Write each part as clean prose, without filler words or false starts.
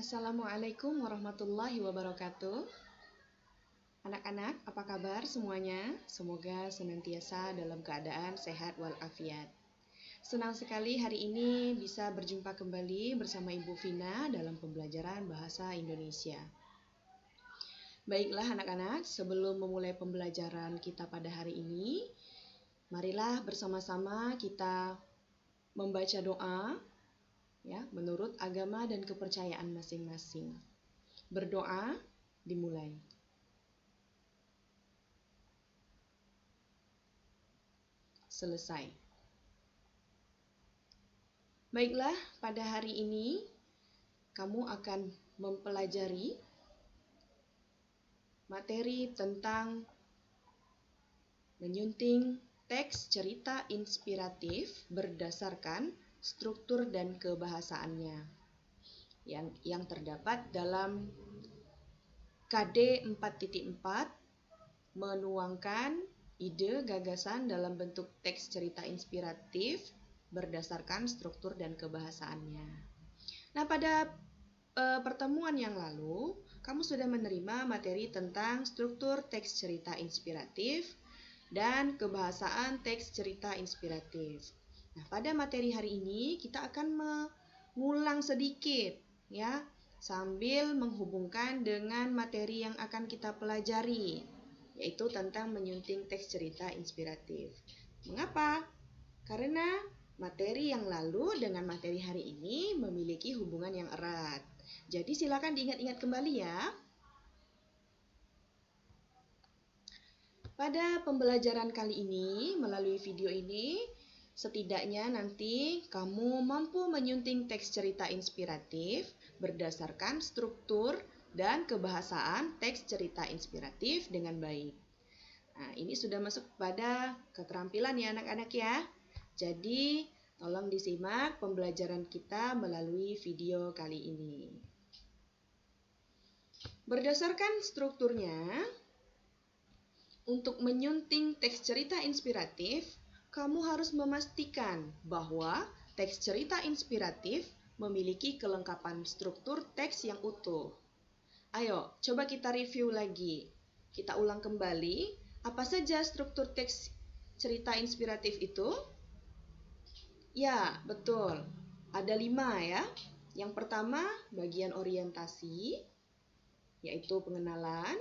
Assalamualaikum warahmatullahi wabarakatuh. Anak-anak, apa kabar semuanya? Semoga senantiasa dalam keadaan sehat walafiat. Senang sekali hari ini bisa berjumpa kembali bersama Ibu Vina dalam pembelajaran bahasa Indonesia. Baiklah anak-anak, sebelum memulai pembelajaran kita pada hari ini, marilah bersama-sama kita membaca doa ya, menurut agama dan kepercayaan masing-masing. Berdoa dimulai. Selesai. Baiklah, pada hari ini kamu akan mempelajari materi tentang menyunting teks cerita inspiratif berdasarkan struktur dan kebahasaannya yang terdapat dalam KD 4.4 menuangkan ide gagasan dalam bentuk teks cerita inspiratif berdasarkan struktur dan kebahasaannya. Nah, pada pertemuan yang lalu, kamu sudah menerima materi tentang struktur teks cerita inspiratif dan kebahasaan teks cerita inspiratif. Nah, pada materi hari ini kita akan mengulang sedikit ya, sambil menghubungkan dengan materi yang akan kita pelajari, yaitu tentang menyunting teks cerita inspiratif. Mengapa? Karena materi yang lalu dengan materi hari ini memiliki hubungan yang erat. Jadi silakan diingat-ingat kembali ya. Pada pembelajaran kali ini, melalui video ini, setidaknya nanti kamu mampu menyunting teks cerita inspiratif berdasarkan struktur dan kebahasaan teks cerita inspiratif dengan baik. Nah, ini sudah masuk pada keterampilan ya anak-anak ya. Jadi, tolong disimak pembelajaran kita melalui video kali ini. Berdasarkan strukturnya, untuk menyunting teks cerita inspiratif, kamu harus memastikan bahwa teks cerita inspiratif memiliki kelengkapan struktur teks yang utuh. Ayo, coba kita review lagi. Kita ulang kembali, apa saja struktur teks cerita inspiratif itu? Ya, betul. Ada 5 ya. Yang pertama, bagian orientasi, yaitu pengenalan.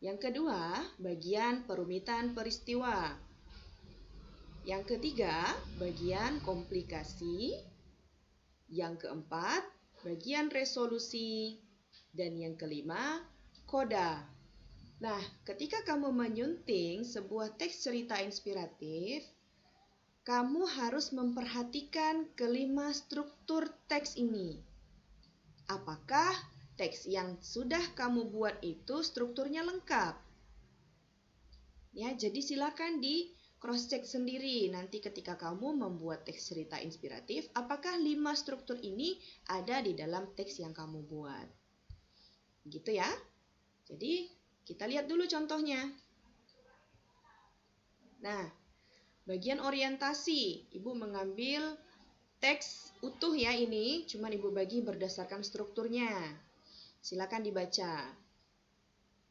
Yang kedua, bagian perumitan peristiwa. Yang ketiga, bagian komplikasi. Yang keempat, bagian resolusi. Dan yang kelima, koda. Nah, ketika kamu menyunting sebuah teks cerita inspiratif, kamu harus memperhatikan kelima struktur teks ini. Apakah teks yang sudah kamu buat itu strukturnya lengkap? Ya, jadi silakan di cross-check sendiri nanti ketika kamu membuat teks cerita inspiratif, apakah 5 struktur ini ada di dalam teks yang kamu buat. Gitu ya. Jadi, kita lihat dulu contohnya. Nah, bagian orientasi, Ibu mengambil teks utuh ya ini, cuman Ibu bagi berdasarkan strukturnya. Silakan dibaca.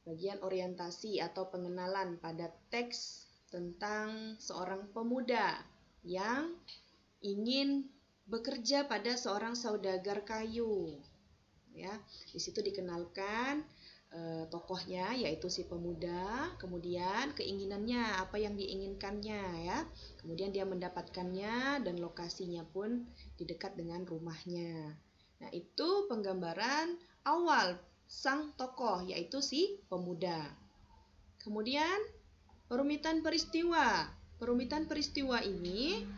Bagian orientasi atau pengenalan pada teks tentang seorang pemuda yang ingin bekerja pada seorang saudagar kayu. Ya, di situ dikenalkan tokohnya yaitu si pemuda, kemudian keinginannya, apa yang diinginkannya ya. Kemudian dia mendapatkannya dan lokasinya pun di dekat dengan rumahnya. Nah, itu penggambaran awal sang tokoh yaitu si pemuda. Kemudian perumitan peristiwa. Perumitan peristiwa ini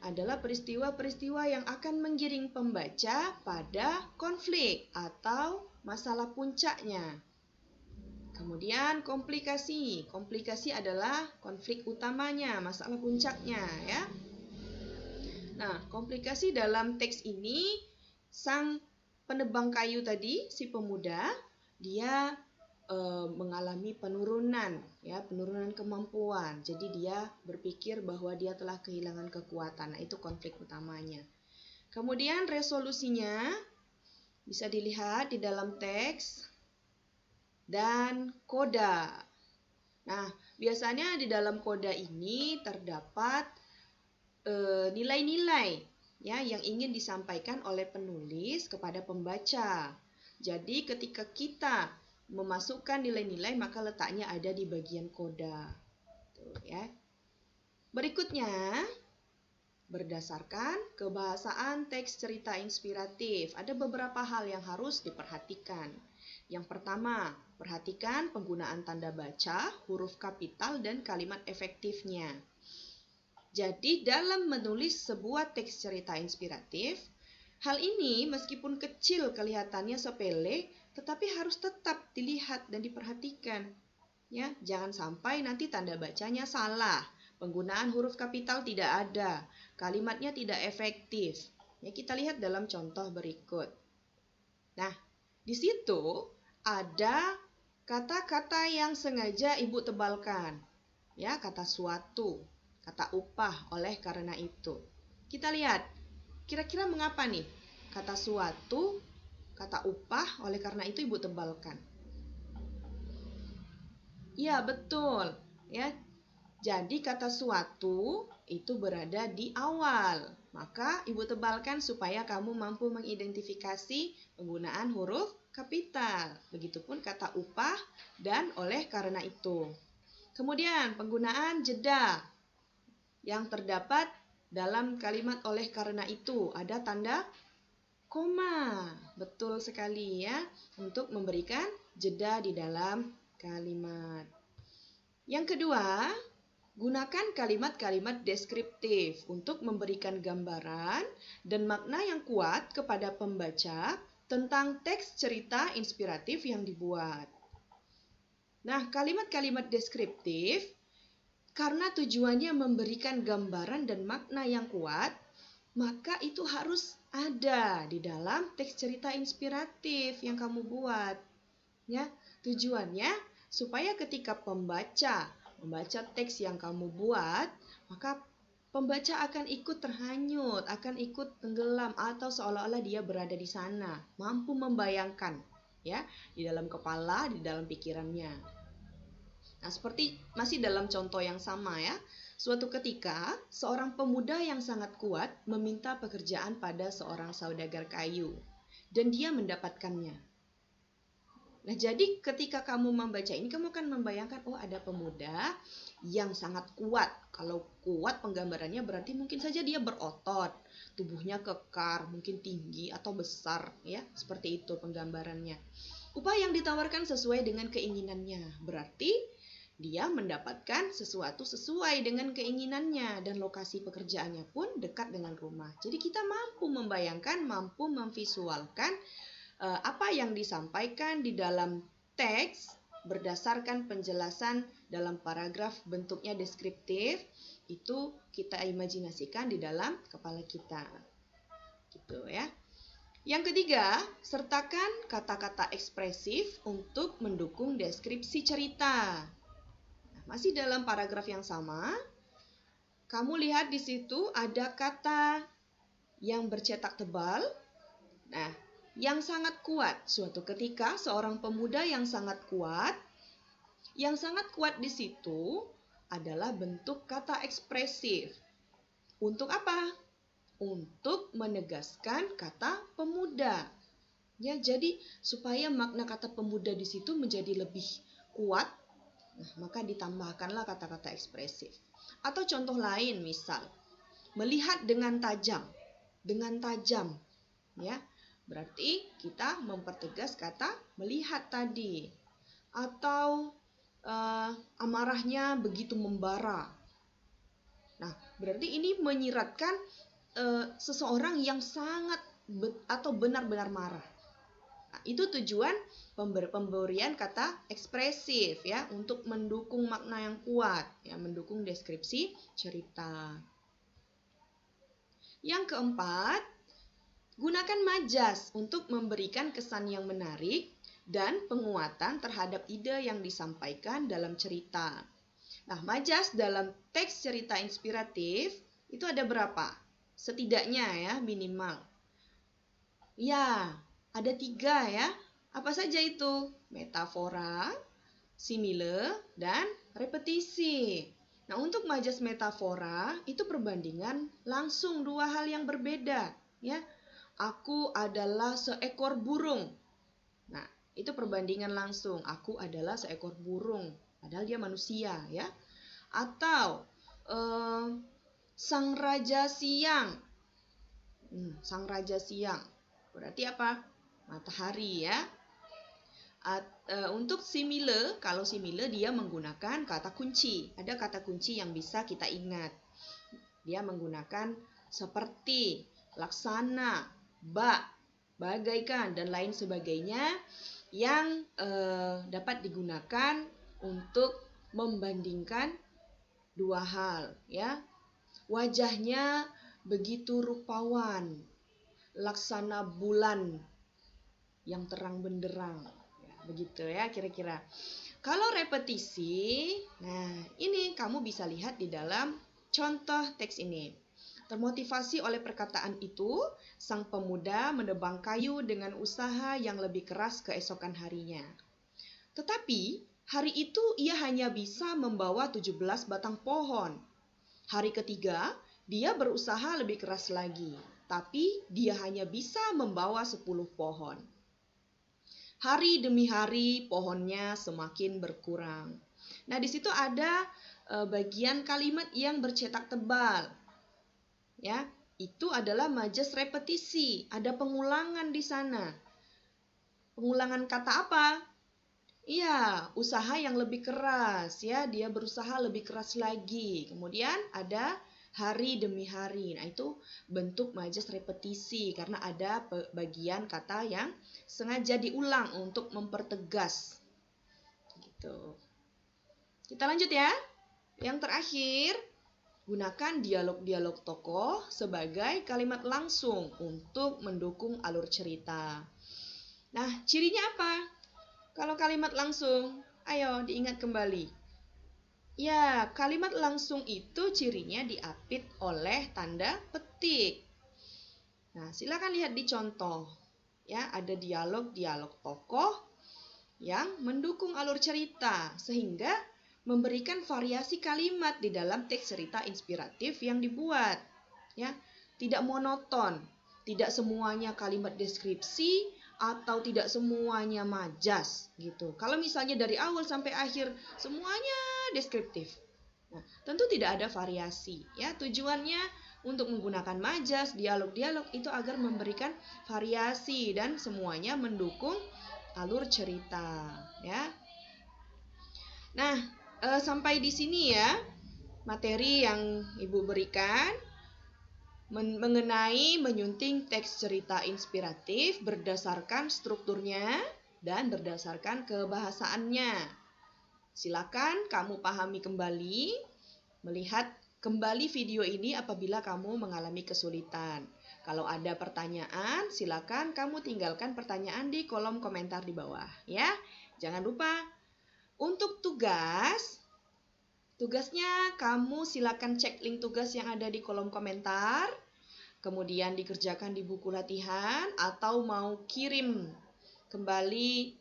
adalah peristiwa-peristiwa yang akan menggiring pembaca pada konflik atau masalah puncaknya. Kemudian komplikasi. Komplikasi adalah konflik utamanya, masalah puncaknya ya. Nah, komplikasi dalam teks ini, sang penebang kayu tadi, si pemuda, dia mengalami penurunan kemampuan. Jadi dia berpikir bahwa dia telah kehilangan kekuatan. Nah, itu konflik utamanya. Kemudian resolusinya, Bisa dilihat di dalam teks dan koda. Nah, biasanya di dalam koda ini terdapat nilai-nilai ya yang ingin disampaikan oleh penulis kepada pembaca. Jadi ketika kita memasukkan nilai-nilai maka letaknya ada di bagian koda. Tuh, ya. Berikutnya, berdasarkan kebahasaan teks cerita inspiratif, ada beberapa hal yang harus diperhatikan. Yang pertama, perhatikan penggunaan tanda baca, huruf kapital, dan kalimat efektifnya. Jadi, dalam menulis sebuah teks cerita inspiratif, hal ini meskipun kecil kelihatannya sepele, tetapi harus tetap dilihat dan diperhatikan. Ya, jangan sampai nanti tanda bacanya salah. Penggunaan huruf kapital tidak ada, kalimatnya tidak efektif. Ya, kita lihat dalam contoh berikut. Nah, di situ ada kata-kata yang sengaja Ibu tebalkan. Ya, kata suatu, kata upah, oleh karena itu. Kita lihat, kira-kira mengapa nih? Kata suatu, kata upah, oleh karena itu Ibu tebalkan. Ya, betul. Ya, jadi kata suatu itu berada di awal. Maka Ibu tebalkan supaya kamu mampu mengidentifikasi penggunaan huruf kapital. Begitupun kata upah dan oleh karena itu. Kemudian penggunaan jeda yang terdapat dalam kalimat oleh karena itu. Ada tanda koma. Betul sekali ya, untuk memberikan jeda di dalam kalimat. Yang kedua, gunakan kalimat-kalimat deskriptif untuk memberikan gambaran dan makna yang kuat kepada pembaca tentang teks cerita inspiratif yang dibuat. Nah, kalimat-kalimat deskriptif karena tujuannya memberikan gambaran dan makna yang kuat, maka itu harus ada di dalam teks cerita inspiratif yang kamu buat. Ya, tujuannya supaya ketika membaca teks yang kamu buat, maka pembaca akan ikut terhanyut, akan ikut tenggelam atau seolah-olah dia berada di sana, mampu membayangkan ya, di dalam kepala, di dalam pikirannya. Nah, seperti masih dalam contoh yang sama ya. Suatu ketika, seorang pemuda yang sangat kuat meminta pekerjaan pada seorang saudagar kayu dan dia mendapatkannya. Nah, jadi ketika kamu membaca ini, kamu akan membayangkan, oh ada pemuda yang sangat kuat. Kalau kuat penggambarannya berarti mungkin saja dia berotot, tubuhnya kekar, mungkin tinggi atau besar, ya seperti itu penggambarannya. Upah yang ditawarkan sesuai dengan keinginannya, berarti dia mendapatkan sesuatu sesuai dengan keinginannya dan lokasi pekerjaannya pun dekat dengan rumah. Jadi kita mampu membayangkan, mampu memvisualkan apa yang disampaikan di dalam teks berdasarkan penjelasan dalam paragraf bentuknya deskriptif, itu kita imajinasikan di dalam kepala kita. Gitu ya. Yang ketiga, sertakan kata-kata ekspresif untuk mendukung deskripsi cerita. Nah, masih dalam paragraf yang sama, kamu lihat di situ ada kata yang bercetak tebal. Nah, yang sangat kuat. Suatu ketika seorang pemuda yang sangat kuat di situ adalah bentuk kata ekspresif. Untuk apa? Untuk menegaskan kata pemuda. Ya, jadi supaya makna kata pemuda di situ menjadi lebih kuat, nah, maka ditambahkanlah kata-kata ekspresif. Atau contoh lain misal, melihat dengan tajam. Dengan tajam, ya. Berarti kita mempertegas kata melihat tadi. Atau amarahnya begitu membara. Nah, berarti ini menyiratkan seseorang yang sangat atau benar-benar marah. Nah, itu tujuan pemberian kata ekspresif ya, untuk mendukung makna yang kuat, ya, mendukung deskripsi cerita. Yang keempat, gunakan majas untuk memberikan kesan yang menarik dan penguatan terhadap ide yang disampaikan dalam cerita. Nah, majas dalam teks cerita inspiratif itu ada berapa? Setidaknya ya, minimal. Ya, Ada 3 ya. Apa saja itu? Metafora, simile, dan repetisi. Nah, untuk majas metafora itu perbandingan langsung 2 hal yang berbeda, ya. Aku adalah seekor burung. Nah, itu perbandingan langsung. Aku adalah seekor burung, padahal dia manusia, ya. Atau sang raja siang. Sang raja siang. Berarti apa? Matahari, ya. Untuk simile, kalau simile dia menggunakan kata kunci. Ada kata kunci yang bisa kita ingat. Dia menggunakan seperti, laksana, bagaikan, dan lain sebagainya yang dapat digunakan untuk membandingkan 2 hal, ya. Wajahnya begitu rupawan, laksana bulan yang terang benderang. Begitu ya kira-kira. Kalau repetisi, nah ini kamu bisa lihat di dalam contoh teks ini. Termotivasi oleh perkataan itu, sang pemuda menebang kayu dengan usaha yang lebih keras keesokan harinya. Tetapi hari itu ia hanya bisa membawa 17 batang pohon. Hari ketiga, dia berusaha lebih keras lagi, tapi dia hanya bisa membawa 10 pohon. Hari demi hari pohonnya semakin berkurang. Nah, di situ ada bagian kalimat yang bercetak tebal. Ya, itu adalah majas repetisi, ada pengulangan di sana. Pengulangan kata apa? Iya, usaha yang lebih keras, ya. Dia berusaha lebih keras lagi. Kemudian ada hari demi hari. Nah, itu bentuk majas repetisi karena ada bagian kata yang sengaja diulang untuk mempertegas. Gitu. Kita lanjut ya. Yang terakhir, gunakan dialog-dialog tokoh sebagai kalimat langsung untuk mendukung alur cerita. Nah, cirinya apa? Kalau kalimat langsung, ayo diingat kembali. Ya, kalimat langsung itu cirinya diapit oleh tanda petik. Nah, silakan lihat di contoh. Ya, ada dialog-dialog tokoh yang mendukung alur cerita sehingga memberikan variasi kalimat di dalam teks cerita inspiratif yang dibuat. Ya, tidak monoton, tidak semuanya kalimat deskripsi atau tidak semuanya majas gitu. Kalau misalnya dari awal sampai akhir semuanya deskriptif. Nah, tentu tidak ada variasi, ya. Tujuannya untuk menggunakan majas, dialog-dialog itu agar memberikan variasi dan semuanya mendukung alur cerita, ya. Nah, sampai di sini ya materi yang Ibu berikan mengenai menyunting teks cerita inspiratif berdasarkan strukturnya dan berdasarkan kebahasaannya. Silakan kamu pahami kembali, melihat kembali video ini apabila kamu mengalami kesulitan. Kalau ada pertanyaan, silakan kamu tinggalkan pertanyaan di kolom komentar di bawah, ya. Jangan lupa untuk tugasnya kamu silakan cek link tugas yang ada di kolom komentar, kemudian dikerjakan di buku latihan atau mau kirim kembali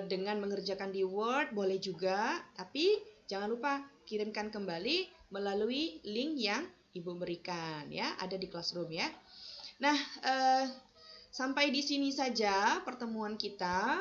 dengan mengerjakan di Word boleh juga, tapi jangan lupa kirimkan kembali melalui link yang Ibu berikan, ya, ada di Classroom ya. Nah, sampai di sini saja pertemuan kita.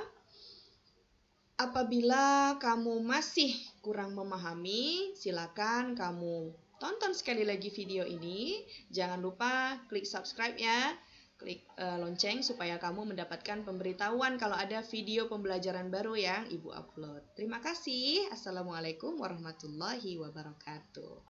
Apabila kamu masih kurang memahami, silakan kamu tonton sekali lagi video ini. Jangan lupa klik subscribe ya, klik lonceng supaya kamu mendapatkan pemberitahuan kalau ada video pembelajaran baru yang Ibu upload. Terima kasih. Assalamualaikum warahmatullahi wabarakatuh.